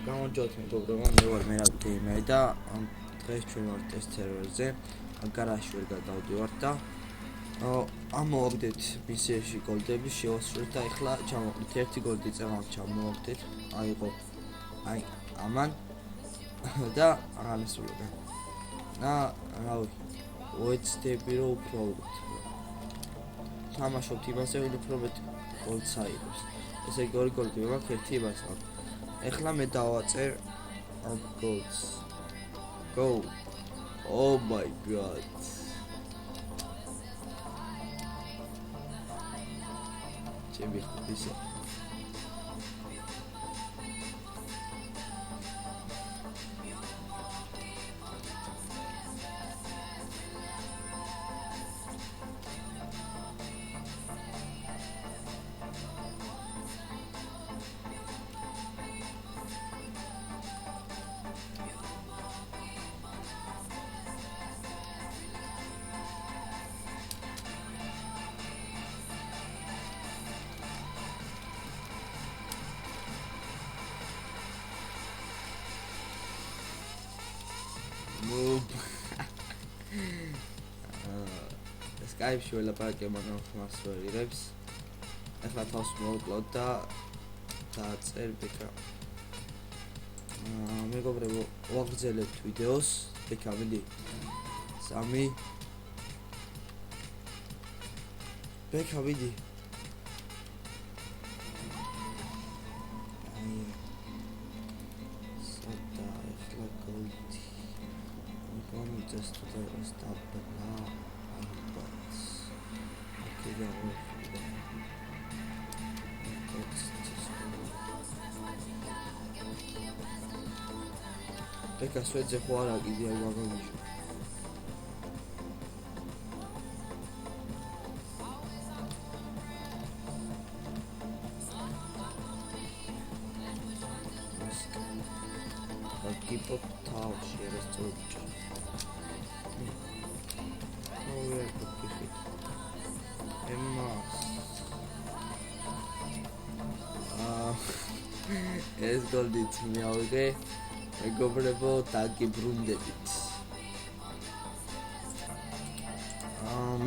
გამარჯობთ მეგობრებო, მე ვარ მერაბ გეიმერი და დღეს ჩვენ ვართ ტესტ სერვერზე. გარაჟში ვერ გადავდივართ და ამოვაგდეთ მისიაში გოლდები, შევასრულეთ და ეხლა ჩამოვაგდეთ ერთი გოლდი წამალ ჩამოვაგდეთ. აიღო აი ამან და აღანესრულებენ. რავი, ვეცდები რომ უფრო თამაშობთ იმაზე, ვინ უფრო მეტ გოლდს აიღებს. ესე იგი ორი გოლდი მაქვს, ერთი იმას აქვს. ეხლა მე დავაწერ golds. Go. Oh my god. ჩემი ხუთისა. Skype-ში ველაპარაკე მაგრამ ხმას ვერ იღებს. ეხლა თავს მოვკლოთ და დააწერ ბექა. მეგობრებო, ვაგრძელებთ ვიდეოს. ბექა მიდი. 3 ბექა მიდი. სადა ეხლა გოლდი. just to stop the now. Beka Suedze ხო არა კიდე არ გაგონიშნე. Keep up თავში ეს წოჭა. ოღონდ კიფი. ემას. ეს გოლდიც მიავიღე. მეგობრებო, დაგიბრუნდებით.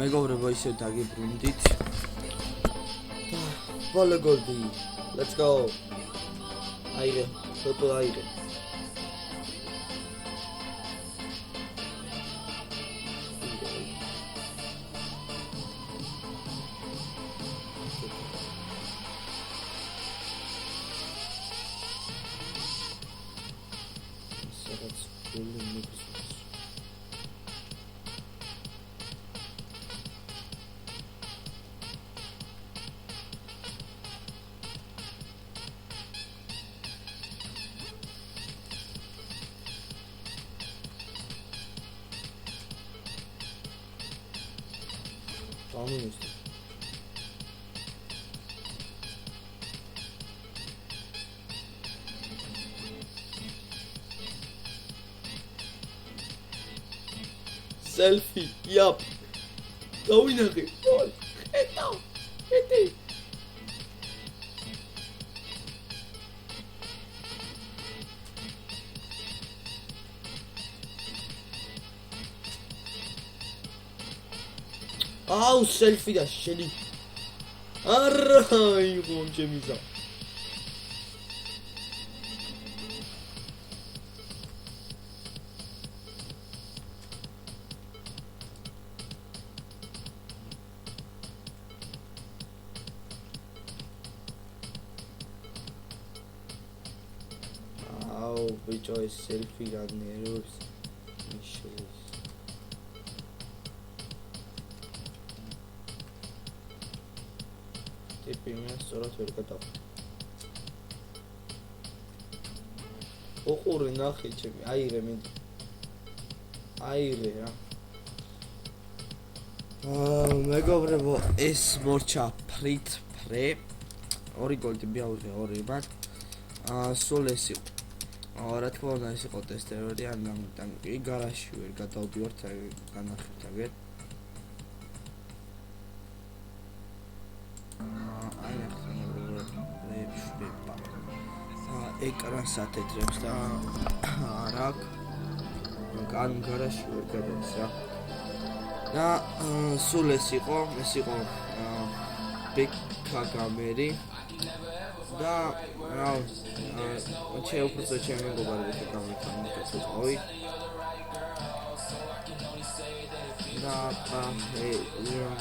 მეგობრებო, ისე დაგიბრუნდით. ბოლო გოლდი. Let's go. აიღე, ფოტო აიღე. Selfie, yup. Დავინახე. ხედავ. ხედე. აუ, selfie და შენი. არა, იყო ჩემისა. Which is selfie errors issues. Tipi me სწორად ვერ გადავხდი. ოხური ნახე ჩემი, აიღე მინდა. აიღე რა. მეგობრებო, ეს მორჩა ფრით ფრე. ორი გოლდი მიავიღე, ორი მაგ. სულ ეს იყო. რა თქმა უნდა ეს იყო ტესტერი, ან გარაჟში ვერ გადავდივართ, განახებთ აგერ. აი ახლა ეკრანს ათეთრებს და არა კან გარაში ვერ გადადის რა და სულ ეს იყო ბექა გამერი და რა შეუპროცო ჩემი მეგობარი ბექა გამერი თამაშობი და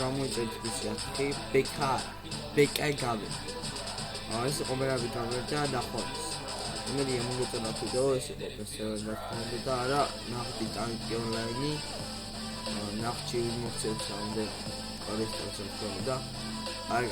გამოიწევთ ისე ბექა გამერი ეს იყო მერაბი გამერი და ნახოთ იმედია მოგეწონა ვიდეო ეს იყო პრესერვერდა და არა ნახტი ტანკი ონლაინი ნახჩი მოგცემთ სამდე კარის პროცესები და აი